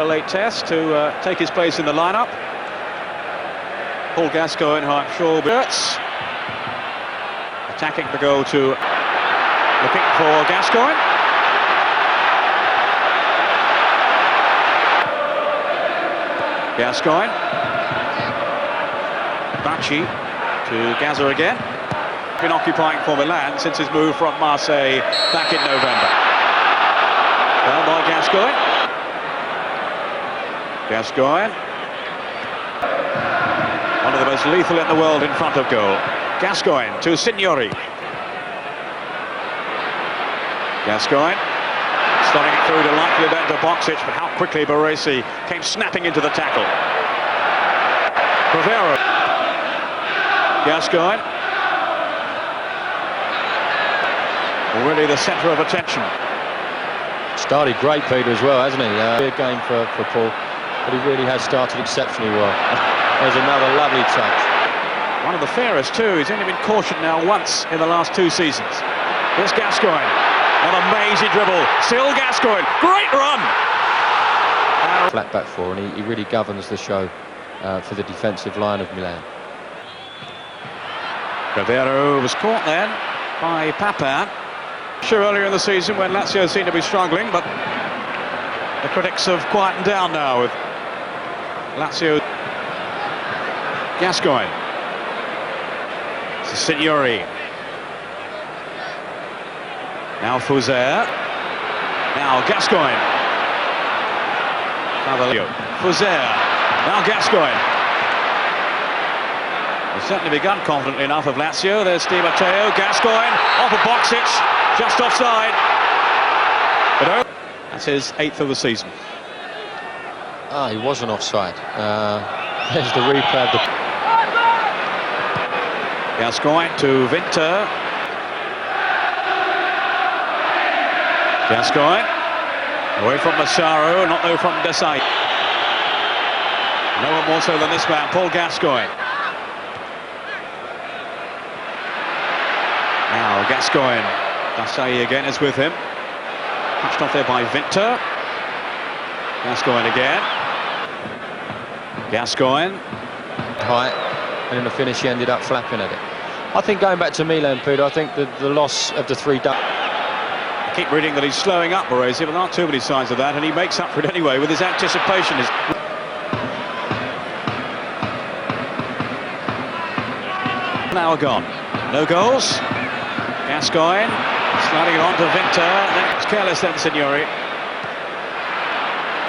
A late test to take his place in the lineup. Paul Gascoigne, who I'm sure hurts. Attacking the goal to looking for Gascoigne. Gascoigne. Bacci to Gazza again. Been occupying for Milan since his move from Marseille back in November. Well by Gascoigne. Gascoigne. One of the most lethal in the world in front of goal. Gascoigne to Signori. Gascoigne. Slotting it through to likely then to Boxic, but how quickly Baresi came snapping into the tackle. Provero. Gascoigne. Already the centre of attention. Started great, Peter, as well, hasn't he? Big game for Paul, but he really has started exceptionally well. There's another lovely touch. One of the fairest too. He's only been cautioned now once in the last 2 seasons. Here's Gascoigne. What a mazy dribble. Still Gascoigne. Great run. Flat back four, and he really governs the show for the defensive line of Milan. Provero was caught then by Papin. Sure, earlier in the season when Lazio seemed to be struggling, but the critics have quietened down now with Lazio. Gascoigne. Signori. Now Fouzer. Now Gascoigne. Fouzer. Now Gascoigne. He's certainly begun confidently enough of Lazio. There's Di Matteo. Gascoigne off of Boxic. Just offside. But that's his 8th of the season. He wasn't offside. There's the replay of the... Gascoigne to Winter. Gascoigne away from Massaro, not though from Desai. No one more so than this man, Paul Gascoigne. Now Gascoigne. Desai again is with him. Touched off there by Winter. Gascoigne again. Gascoigne. High, and in the finish he ended up flapping at it. I think going back to Milan, Peter, I think the loss of the 3... I keep reading that he's slowing up, Baresi, but there aren't too many signs of that, and he makes up for it anyway with his anticipation. Now gone. No goals. Gascoigne sliding it on to Winter, then it's careless then Signori.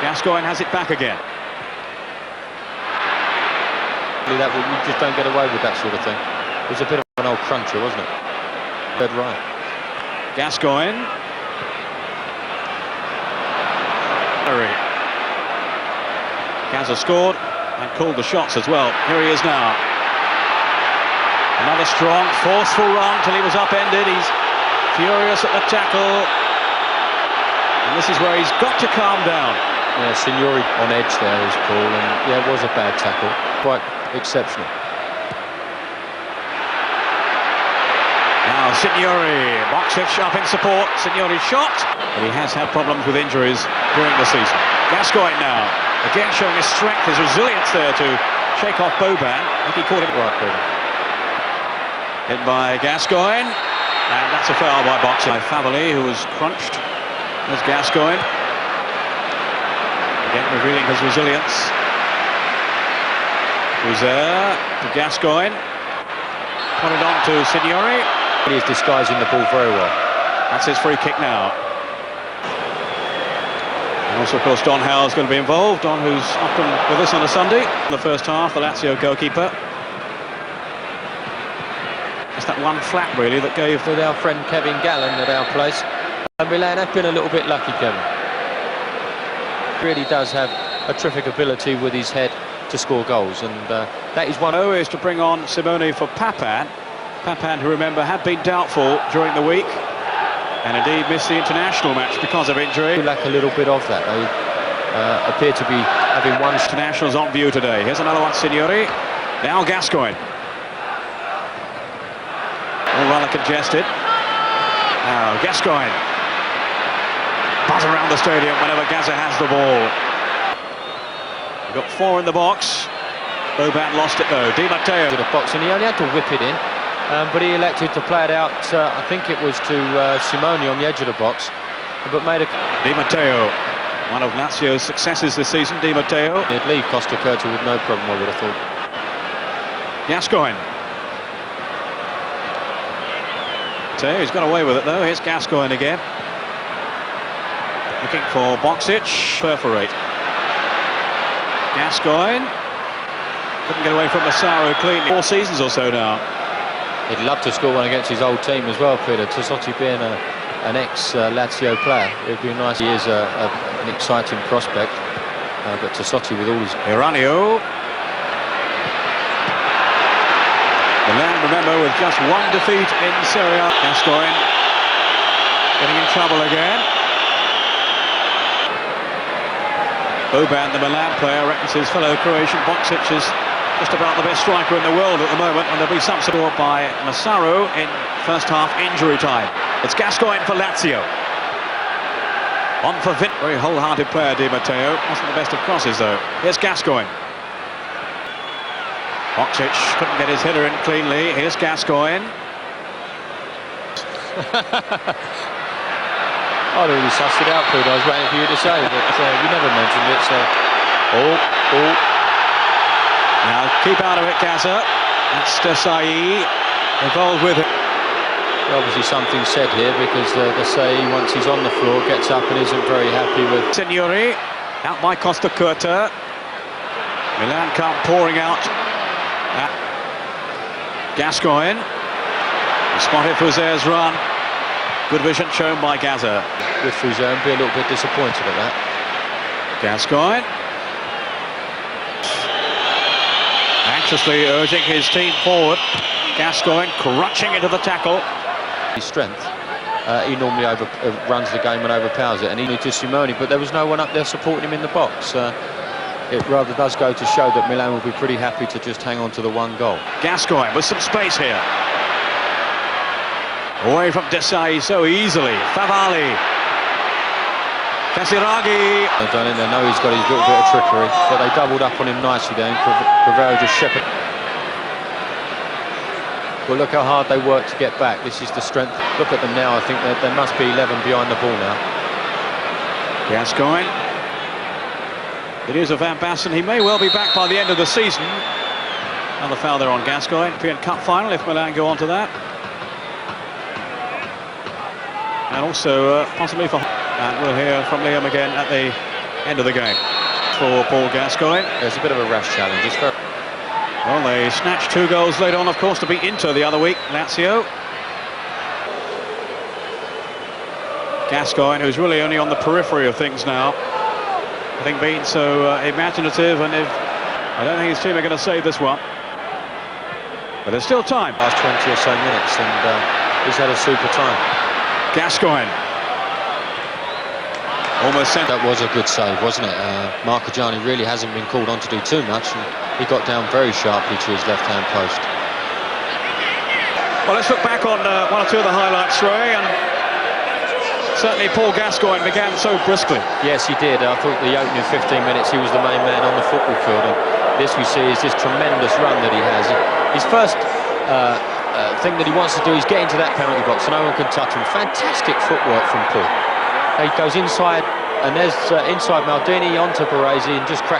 Gascoigne has it back again. You just don't get away with that sort of thing. It was a bit of an old cruncher, wasn't it? Dead right. Gascoigne. Gazza scored and called the shots as well. Here he is now. Another strong, forceful run till he was upended. He's furious at the tackle. And this is where he's got to calm down. Yeah, Signori on edge there is Paul, and yeah, it was a bad tackle. Quite exceptional. Now Signori, Boxic up in support. Signori shot, but he has had problems with injuries during the season. Gascoigne now, again showing his strength, his resilience there to shake off Boban. I think he caught it right there. Hit by Gascoigne, and that's a foul by Boxic. Favali, who was crunched. There's Gascoigne. Again revealing his resilience. Fouzer to Gascoigne. Put it on to Signori. He is disguising the ball very well. That's his free kick now. And also, of course, Don Howe's going to be involved. Don, who's often with us on a Sunday. In the first half, the Lazio goalkeeper. It's that one flap, really, that gave... With our friend Kevin Gallen at our place. And Milan have been a little bit lucky, Kevin. Really does have a terrific ability with his head to score goals, and that is one. Is to bring on Simone for Papin. Papin, who remember had been doubtful during the week and indeed missed the international match because of injury. We lack a little bit of that. They appear to be having one. Internationals on view today. Here's another one, Signori. Now Gascoigne. All rather congested. Now Gascoigne. Buzz around the stadium whenever Gazza has the ball. We've got 4 in the box. Boban lost it though. Di Matteo To the box, and he only had to whip it in, but he elected to play it out. I think it was to Simone on the edge of the box, but made a. Di Matteo, one of Lazio's successes this season. Di Matteo. He'd leave Costa Curta with no problem, I would have thought. Gascoigne. He's got away with it though. Here's Gascoigne again. Looking for Boxic. Perforate. Gascoigne. Couldn't get away from Massaro cleanly. 4 seasons or so now. He'd love to score one against his old team as well, Peter. Tassotti being an ex-Lazio player, it'd be nice. He is an exciting prospect, but Tassotti with all his... Iranio. Milan, remember, with just 1 defeat in Serie. Gascoigne getting in trouble again. Boban, the Milan player, reckons his fellow Croatian Boxic is just about the best striker in the world at the moment, and there'll be some support by Massaro in first half injury time. It's Gascoigne for Lazio. On for Vin. Very wholehearted player, Di Matteo. Wasn't the best of crosses though. Here's Gascoigne. Boxic couldn't get his header in cleanly. Here's Gascoigne. I'd already sussed it out, Peter. I was waiting for you to say, but you never mentioned it, so... Now keep out of it, Gazza. That's Desai involved with it. Obviously something said here, because Desai, once he's on the floor, gets up and isn't very happy with... Signori, out by Costa Curta. Milan come pouring out. Gascoigne. Spotted Fuser's run. Good vision shown by Gazza. With Fuser, and be a little bit disappointed at that. Gascoigne. Anxiously urging his team forward. Gascoigne crunching into the tackle. His strength, he normally runs the game and overpowers it, and he needed to Simone, but there was no one up there supporting him in the box. It rather does go to show that Milan will be pretty happy to just hang on to the 1 goal. Gascoigne with some space here. Away from Desai so easily. Favali. Casiraghi. They've done it, they know he's got his little bit of trickery, but they doubled up on him nicely there, and Crivero just shepherded. But look how hard they work to get back. This is the strength. Look at them now. I think that there must be 11 behind the ball now. Gascoigne. It is a Van Basten. He may well be back by the end of the season. Another foul there on Gascoigne. European Cup final if Milan go on to that. And also possibly for... And we'll hear from Liam again at the end of the game. For Paul Gascoigne. There's a bit of a rash challenge. It's very... Well, they snatched 2 goals later on, of course, to beat Inter the other week, Lazio. Gascoigne, who's really only on the periphery of things now. I think being so imaginative, and I don't think his team are going to save this one. But there's still time. Last 20 or so minutes, and he's had a super time. Gascoigne. Almost sent. That was a good save, wasn't it? Marcogiani really hasn't been called on to do too much, and he got down very sharply to his left-hand post. Well, let's look back on 1 or 2 of the highlights, Ray, and certainly Paul Gascoigne began so briskly. Yes, he did. I thought the opening 15 minutes he was the main man on the football field, and this we see is this tremendous run that he has. His first thing that he wants to do is get into that penalty box so no one can touch him. Fantastic footwork from Paul. He goes inside, and there's inside Maldini onto Baresi and just cracks